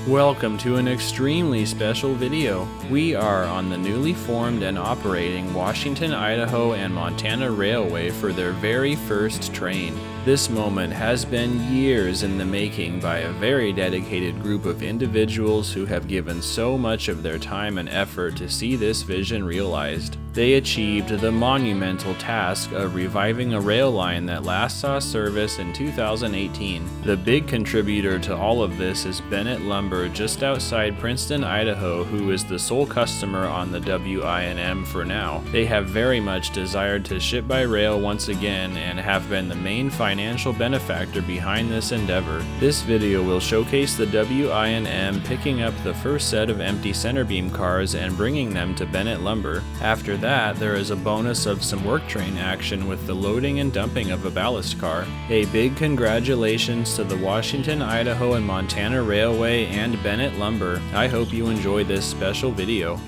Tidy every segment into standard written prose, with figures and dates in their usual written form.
Welcome to an extremely special video. We are on the newly formed and operating Washington, Idaho, and Montana Railway for their very first train. This moment has been years in the making by a very dedicated group of individuals who have given so much of their time and effort to see this vision realized. They achieved the monumental task of reviving a rail line that last saw service in 2018. The big contributor to all of this is Bennett Lumber just outside Princeton, Idaho, who is the sole customer on the WI&M for now. They have very much desired to ship by rail once again and have been the main financial benefactor behind this endeavor. This video will showcase the WI&M picking up the first set of empty center beam cars and bringing them to Bennett Lumber. After that, there is a bonus of some work train action with the loading and dumping of a ballast car. A big congratulations to the Washington, Idaho, and Montana Railway and Bennett Lumber. I hope you enjoy this special video.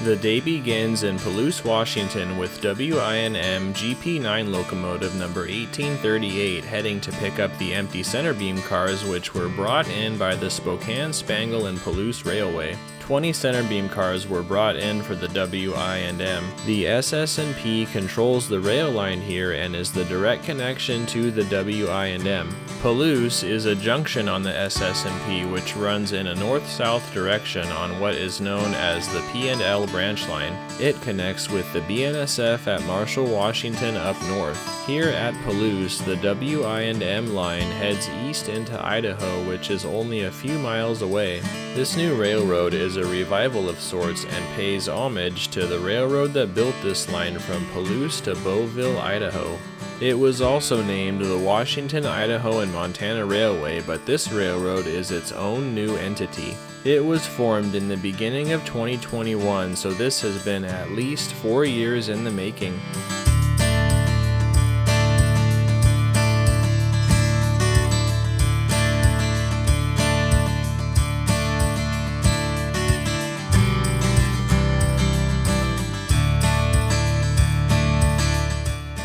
The day begins in Palouse, Washington with WI&M GP9 locomotive number 1838 heading to pick up the empty center beam cars which were brought in by the Spokane, Spangle, and Palouse Railway. 20 center beam cars were brought in for the WI&M. The SS&P controls the rail line here and is the direct connection to the WI&M. Palouse is a junction on the SS&P which runs in a north-south direction on what is known as the P&L branch line. It connects with the BNSF at Marshall, Washington up north. Here at Palouse, the WI&M line heads east into Idaho, which is only a few miles away. This new railroad is a revival of sorts and pays homage to the railroad that built this line from Palouse to Bowville, Idaho. It was also named the Washington, Idaho, and Montana Railway, but this railroad is its own new entity. It was formed in the beginning of 2021, so this has been at least 4 years in the making.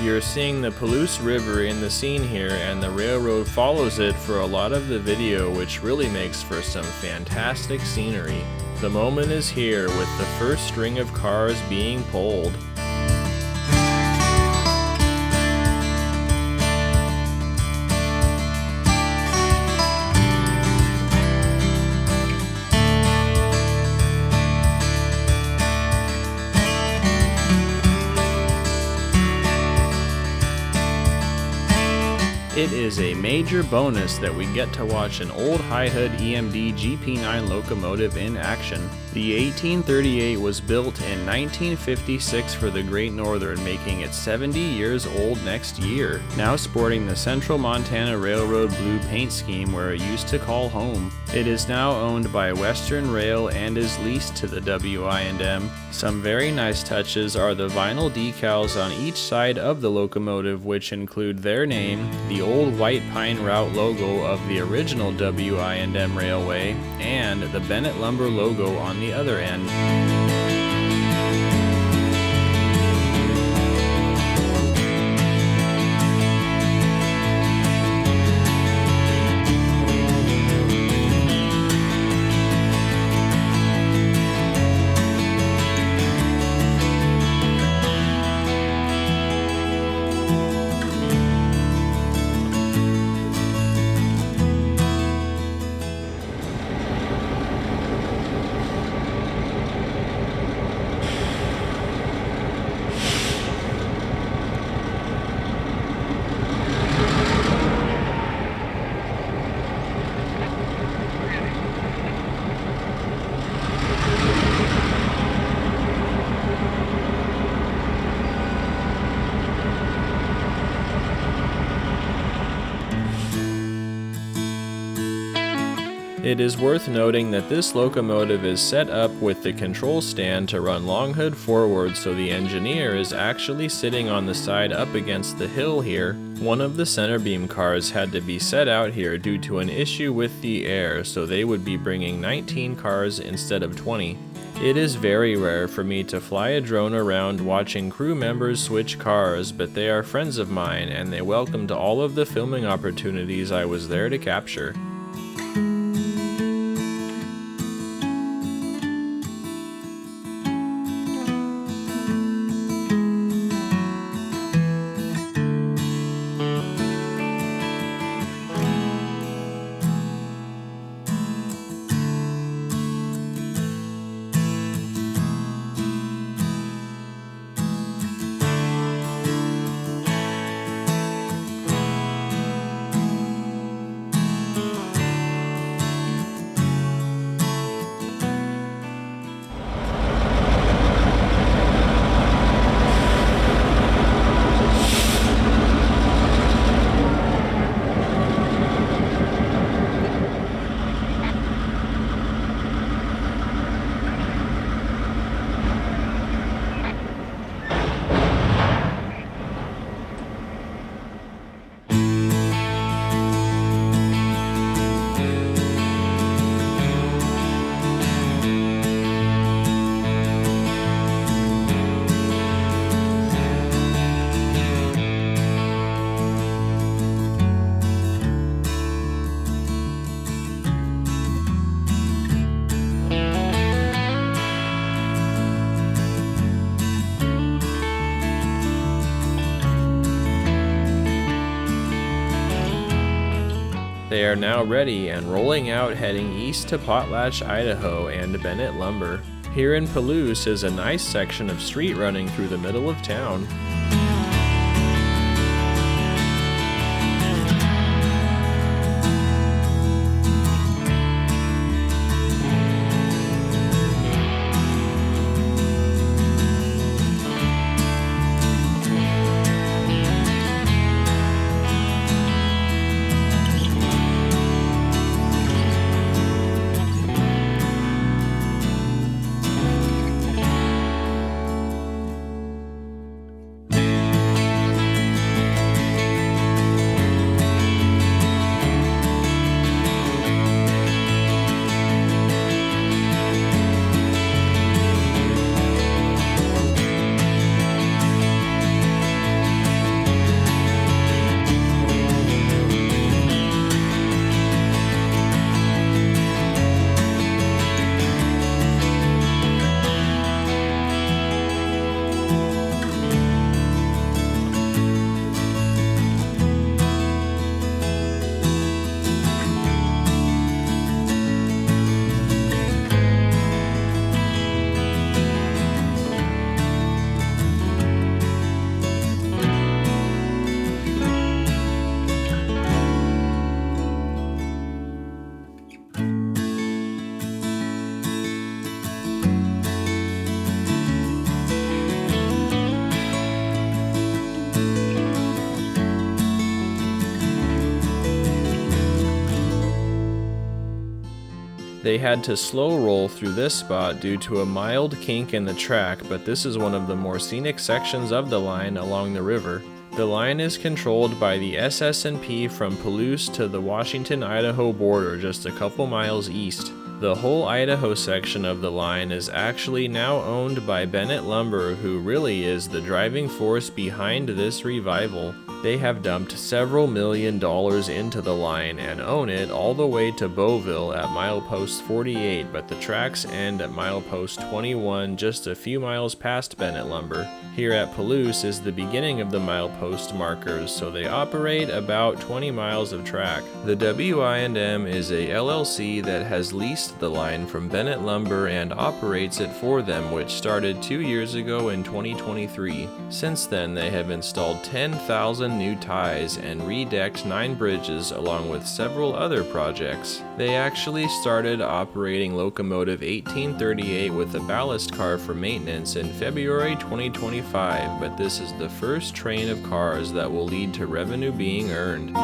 You're seeing the Palouse River in the scene here, and the railroad follows it for a lot of the video, which really makes for some fantastic scenery. The moment is here with the first string of cars being pulled. It is a major bonus that we get to watch an old high-hood EMD GP9 locomotive in action. The 1838 was built in 1956 for the Great Northern, making it 70 years old next year, now sporting the Central Montana Railroad blue paint scheme where it used to call home. It is now owned by Western Rail and is leased to the WI&M. Some very nice touches are the vinyl decals on each side of the locomotive, which include their name, the old white pine route logo of the original WI&M Railway, and the Bennett Lumber logo on the other end. It is worth noting that this locomotive is set up with the control stand to run long hood forward, so the engineer is actually sitting on the side up against the hill here. One of the center beam cars had to be set out here due to an issue with the Air, so they would be bringing 19 cars instead of 20. It is very rare for me to fly a drone around watching crew members switch cars, but they are friends of mine and they welcomed all of the filming opportunities I was there to capture. They are now ready and rolling out, heading east to Potlatch, Idaho and Bennett Lumber. Here in Palouse is a nice section of street running through the middle of town. They had to slow roll through this spot due to a mild kink in the track, but this is one of the more scenic sections of the line along the river. The line is controlled by the SS&P from Palouse to the Washington-Idaho border, just a couple miles east. The whole Idaho section of the line is actually now owned by Bennett Lumber, who really is the driving force behind this revival. They have dumped several $1 million into the line and own it all the way to Beauville at milepost 48, but the tracks end at milepost 21, just a few miles past Bennett Lumber. Here at Palouse is the beginning of the milepost markers, so they operate about 20 miles of track. The W.I.N.M. is a LLC that has leased the line from Bennett Lumber and operates it for them, which started 2 years ago in 2023. Since then, they have installed 10,000 new ties and redecked 9 bridges along with several other projects. They actually started operating locomotive 1838 with a ballast car for maintenance in February 2025, but this is the first train of cars that will lead to revenue being earned.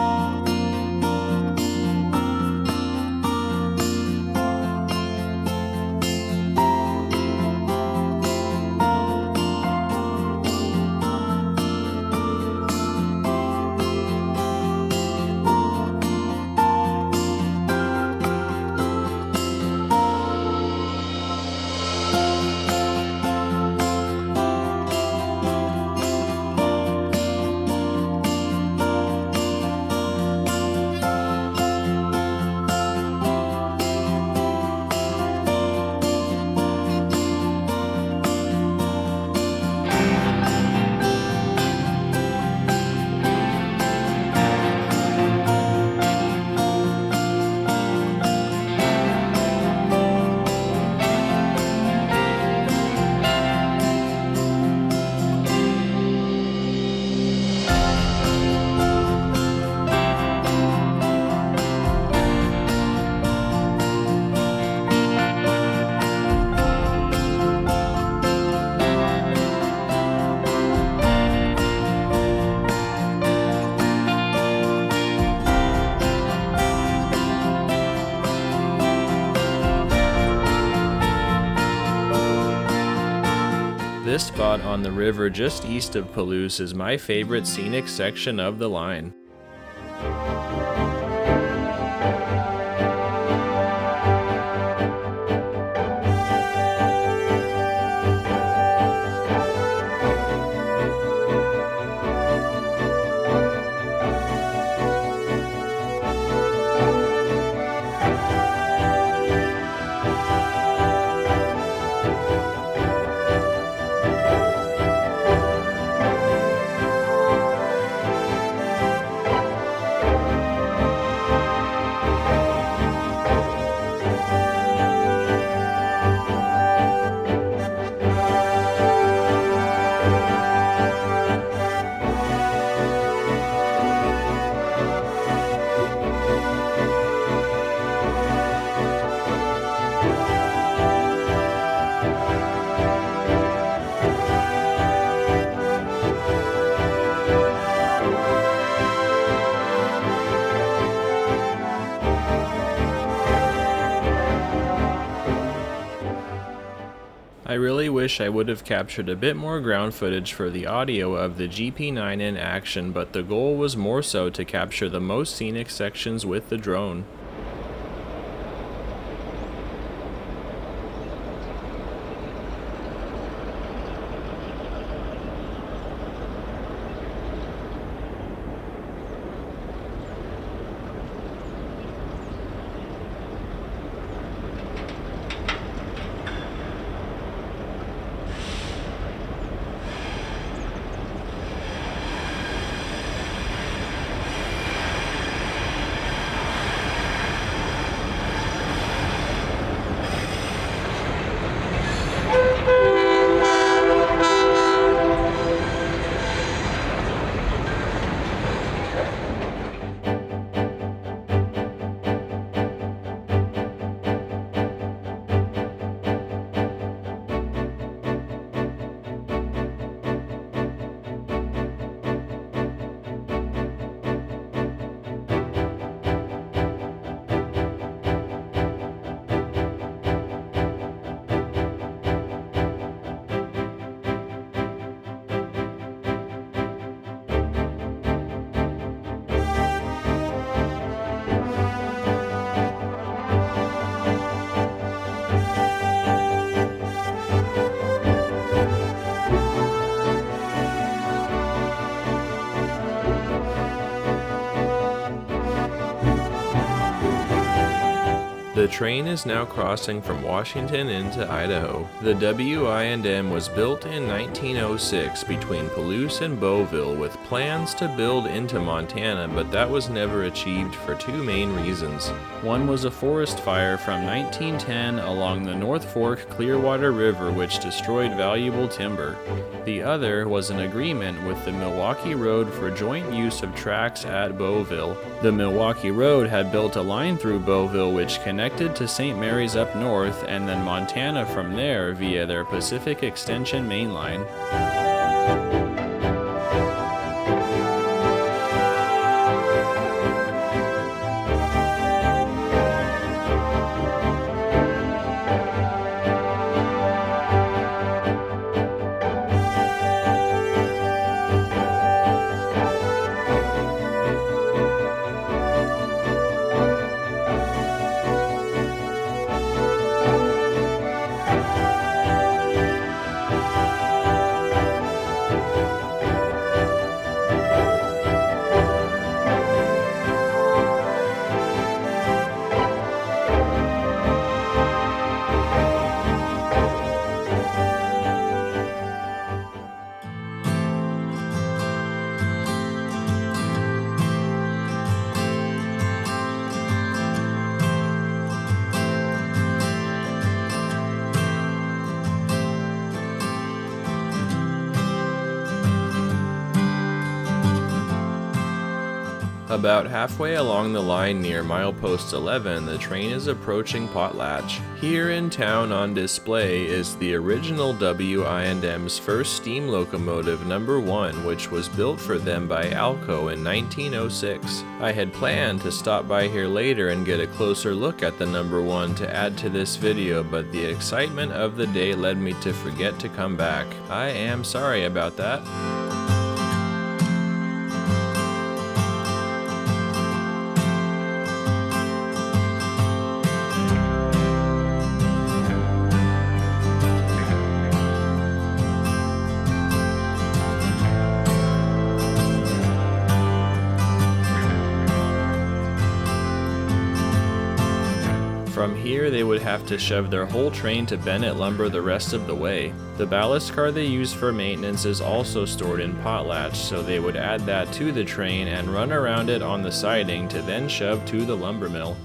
This spot on the river just east of Palouse is my favorite scenic section of the line. I really wish I would have captured a bit more ground footage for the audio of the GP9 in action, but the goal was more so to capture the most scenic sections with the drone. The train is now crossing from Washington into Idaho. The WI&M was built in 1906 between Palouse and Beauville with plans to build into Montana, but that was never achieved for two main reasons. One was a forest fire from 1910 along the North Fork Clearwater River which destroyed valuable timber. The other was an agreement with the Milwaukee Road for joint use of tracks at Beauville. The Milwaukee Road had built a line through Beauville which connected to St. Mary's up north and then Montana from there via their Pacific Extension main line. About halfway along the line near milepost 11, the train is approaching Potlatch. Here in town on display is the original WI&M's first steam locomotive number 1, which was built for them by Alco in 1906. I had planned to stop by here later and get a closer look at the number 1 to add to this video, but the excitement of the day led me to forget to come back. I am sorry about that. From here, they would have to shove their whole train to Bennett lumber the rest of the way. The ballast car they use for maintenance is also stored in Potlatch, so they would add that to the train and run around it on the siding to then shove to the lumber mill.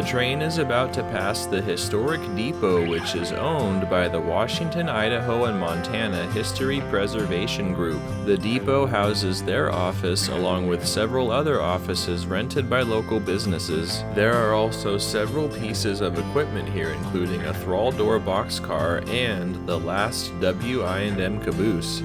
The train is about to pass the historic depot, which is owned by the Washington, Idaho, and Montana History Preservation Group. The depot houses their office along with several other offices rented by local businesses. There are also several pieces of equipment here, including a thrall door boxcar and the last W.I.M. caboose.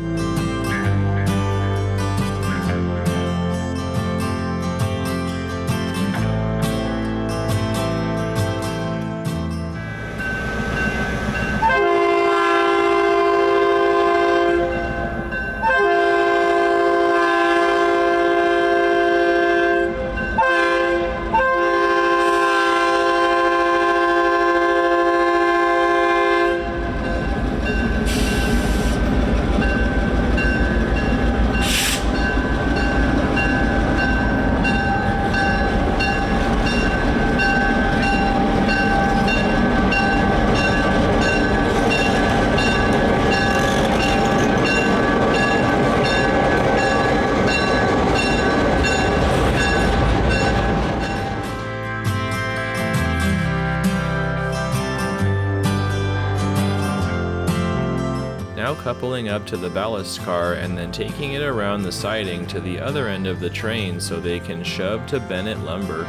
Now coupling up to the ballast car and then taking it around the siding to the other end of the train so they can shove to Bennett lumber.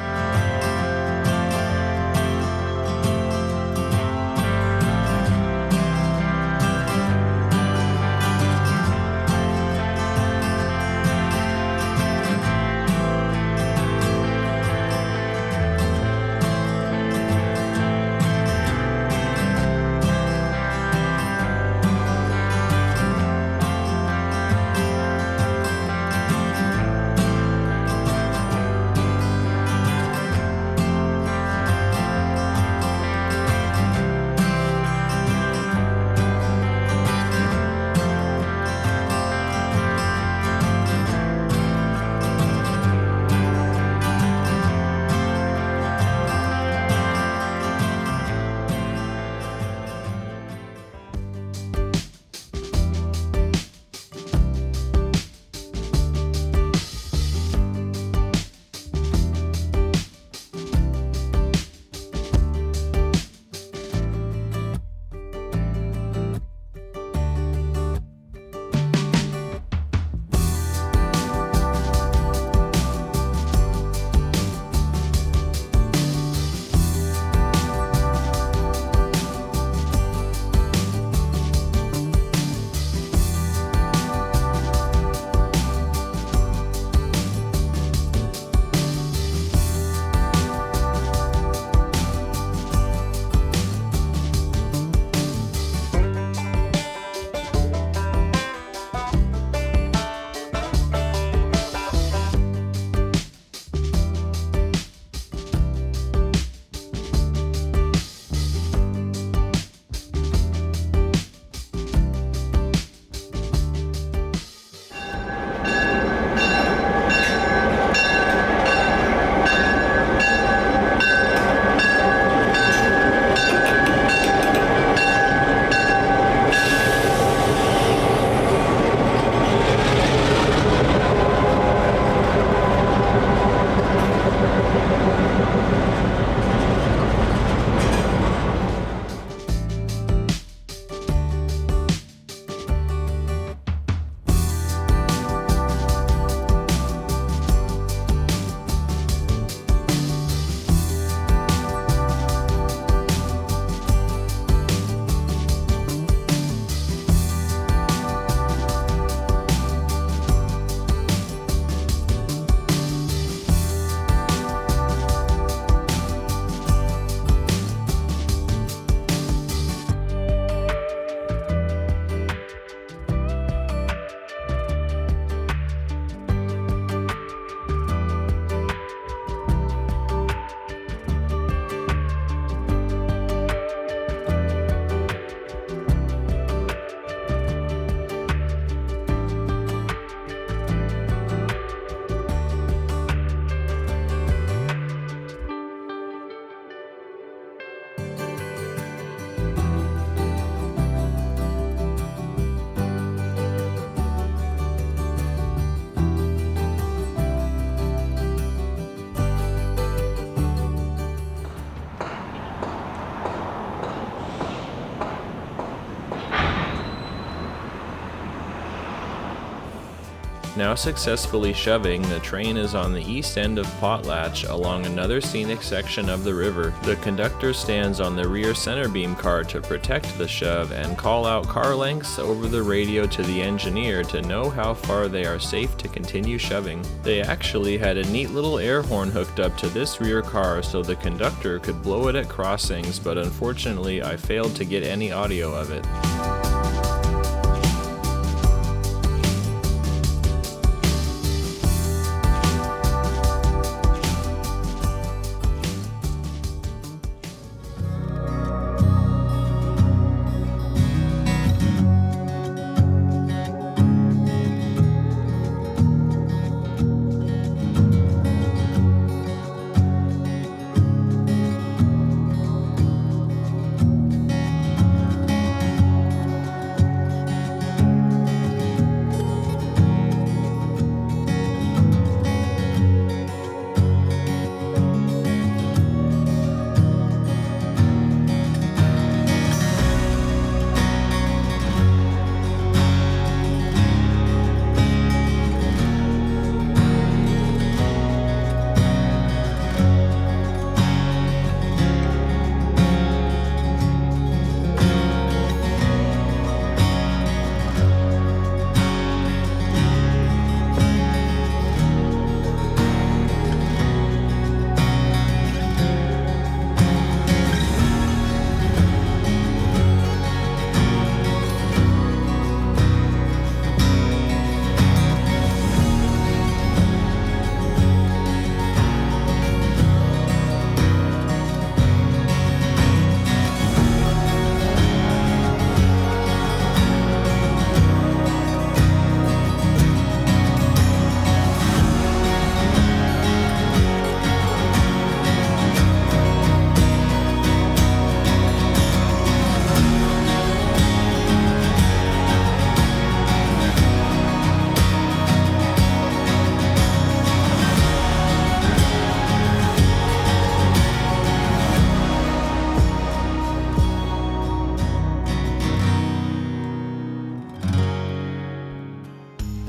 Now successfully shoving, the train is on the east end of Potlatch along another scenic section of the river. The conductor stands on the rear center beam car to protect the shove and call out car lengths over the radio to the engineer to know how far they are safe to continue shoving. They actually had a neat little air horn hooked up to this rear car so the conductor could blow it at crossings, but unfortunately I failed to get any audio of it.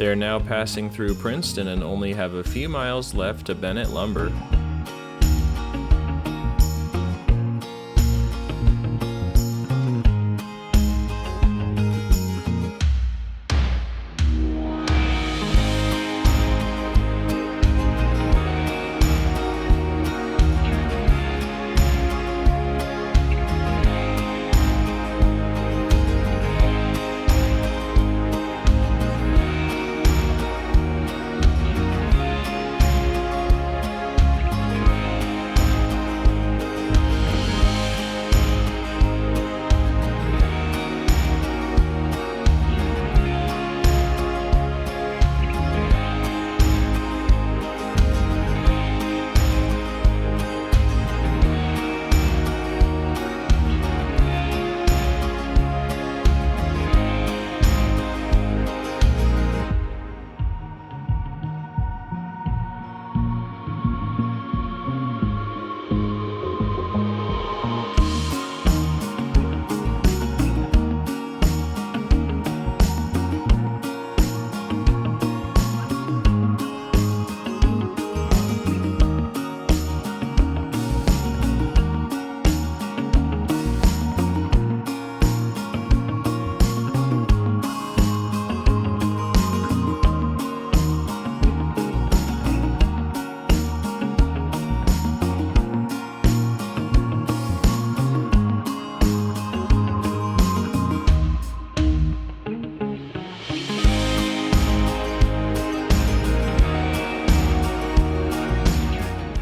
They are now passing through Princeton and only have a few miles left to Bennett Lumber.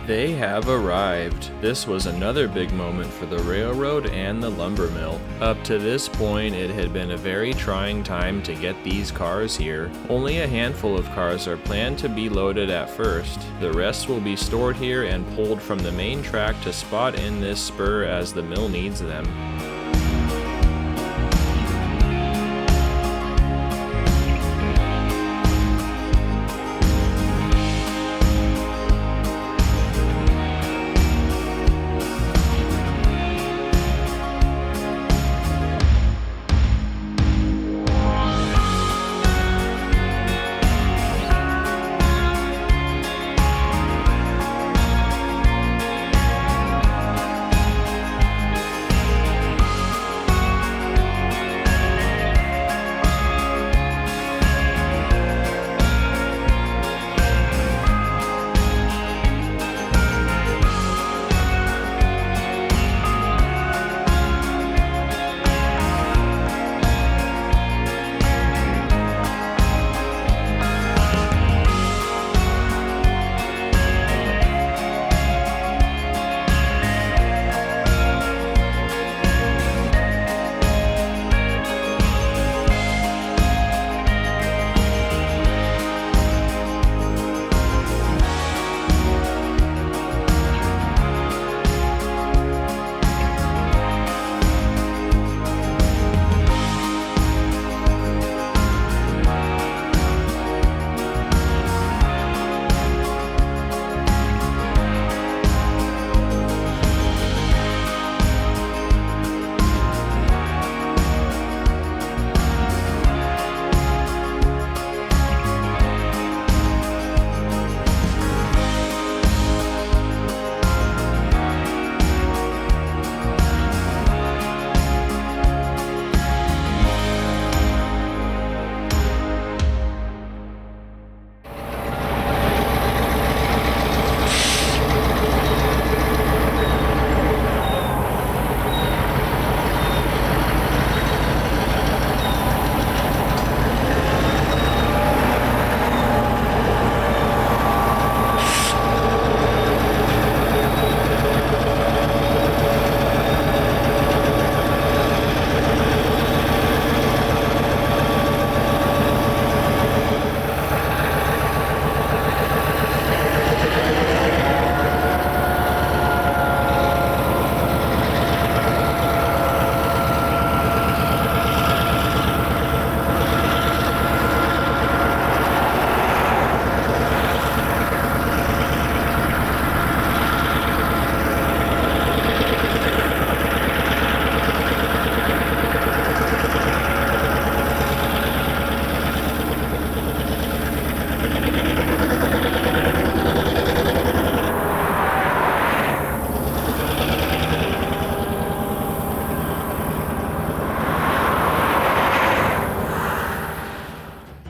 They have arrived. This was another big moment for the railroad and the lumber mill. Up to this point, it had been a very trying time to get these cars here. Only a handful of cars are planned to be loaded at first. The rest will be stored here and pulled from the main track to spot in this spur as the mill needs them.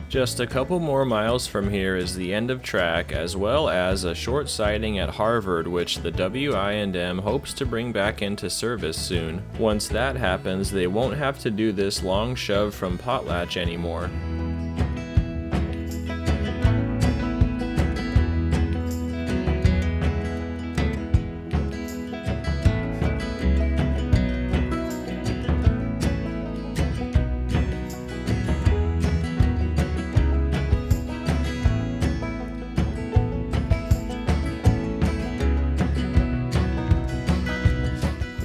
Just a couple more miles from here is the end of track, as well as a short siding at Harvard, which the W.I.N.M. hopes to bring back into service soon. Once that happens, they won't have to do this long shove from Potlatch anymore.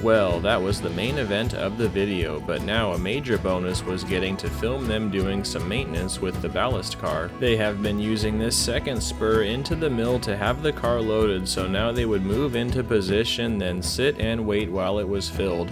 Well, that was the main event of the video, but now a major bonus was getting to film them doing some maintenance with the ballast car. They have been using this second spur into the mill to have the car loaded, so now they would move into position, then sit and wait while it was filled.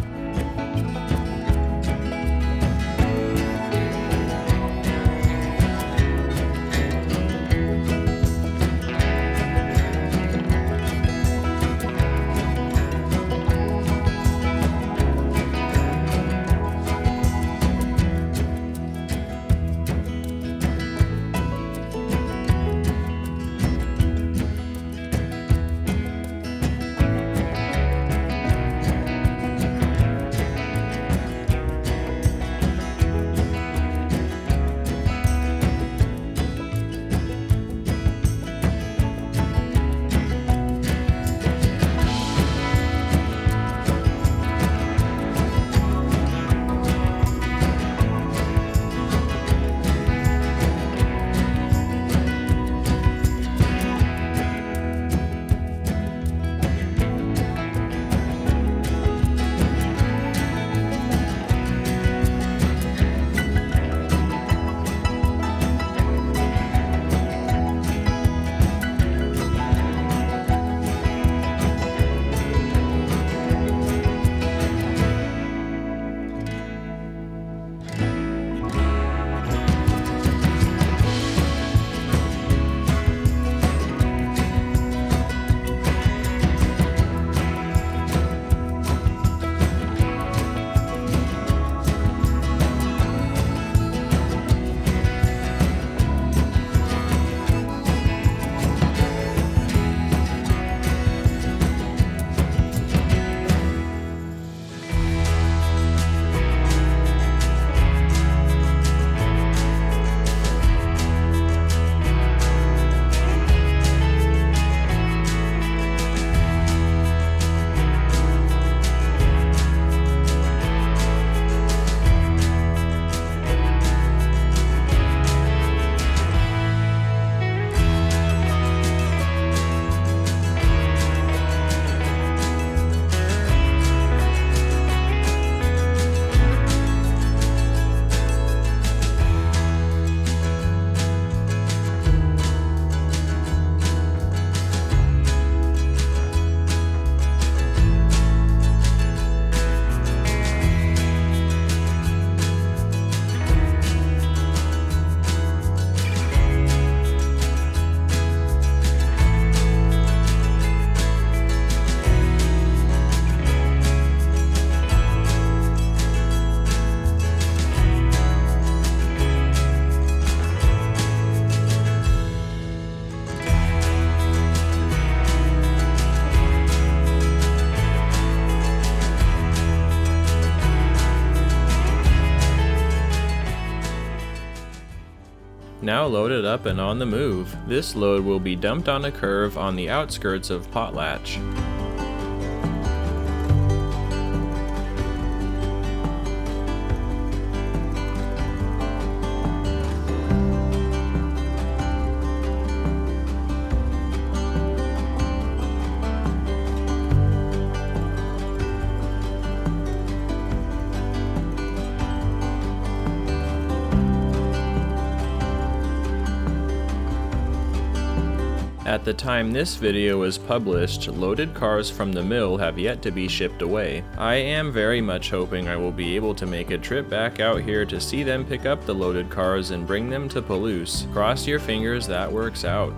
Now loaded up and on the move, this load will be dumped on a curve on the outskirts of Potlatch. At the time this video is published, loaded cars from the mill have yet to be shipped away. I am very much hoping I will be able to make a trip back out here to see them pick up the loaded cars and bring them to Palouse. Cross your fingers that works out.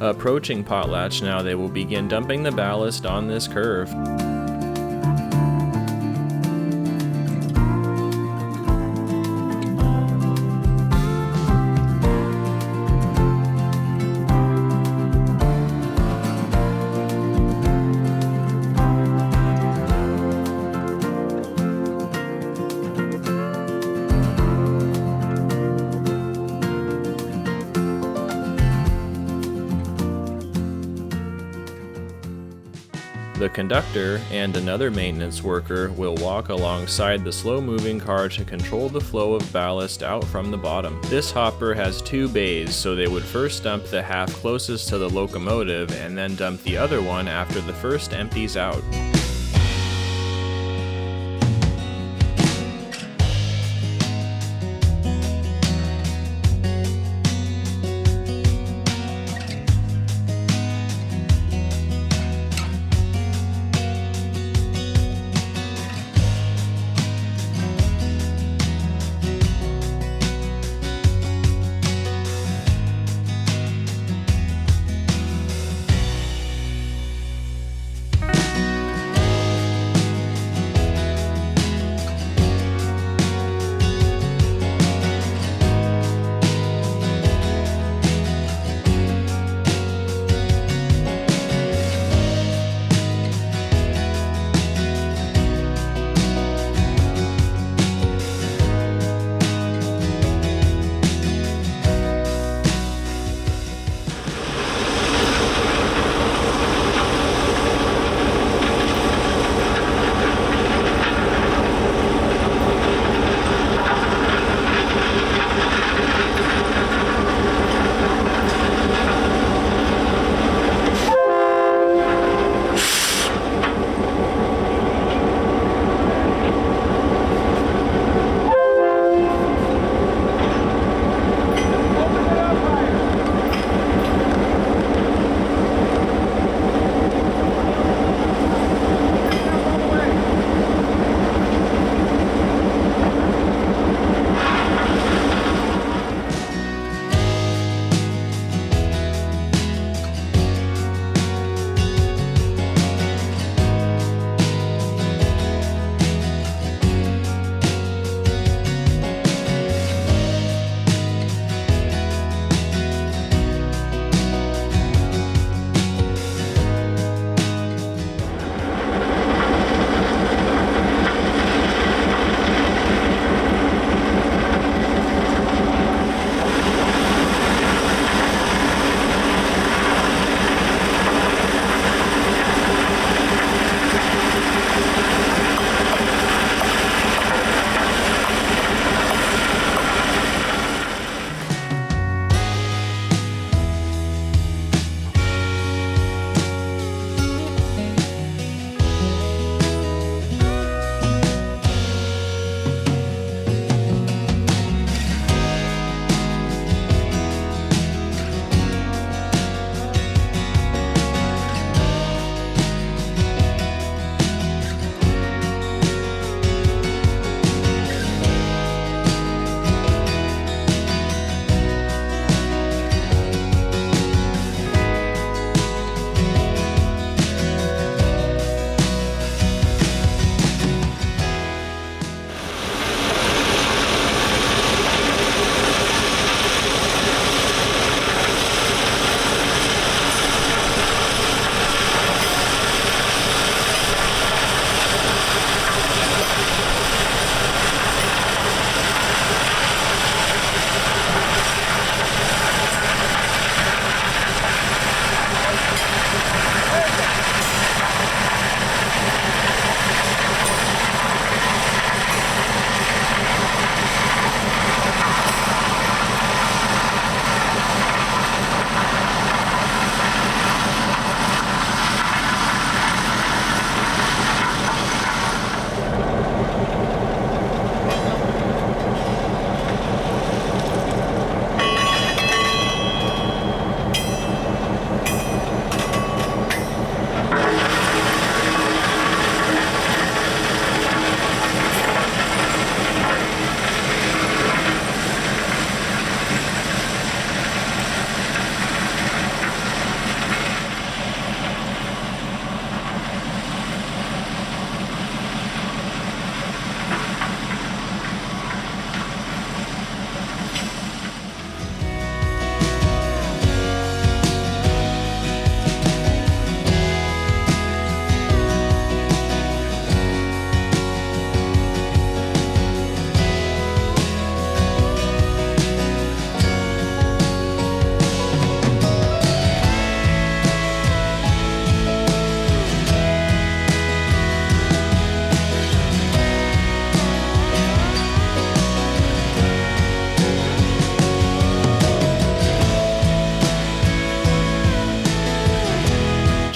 Approaching Potlatch now, they will begin dumping the ballast on this curve. The conductor and another maintenance worker will walk alongside the slow-moving car to control the flow of ballast out from the bottom. This hopper has two bays, so they would first dump the half closest to the locomotive and then dump the other one after the first empties out.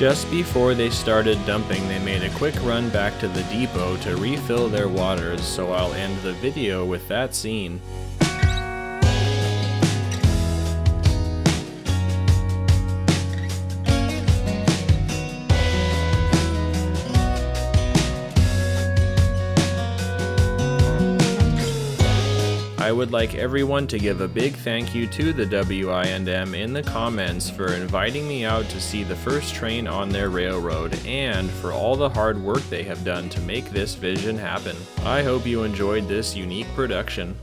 Just before they started dumping, they made a quick run back to the depot to refill their waters, so I'll end the video with that scene. I would like everyone to give a big thank you to the W.I.N.M. in the comments for inviting me out to see the first train on their railroad, and for all the hard work they have done to make this vision happen. I hope you enjoyed this unique production.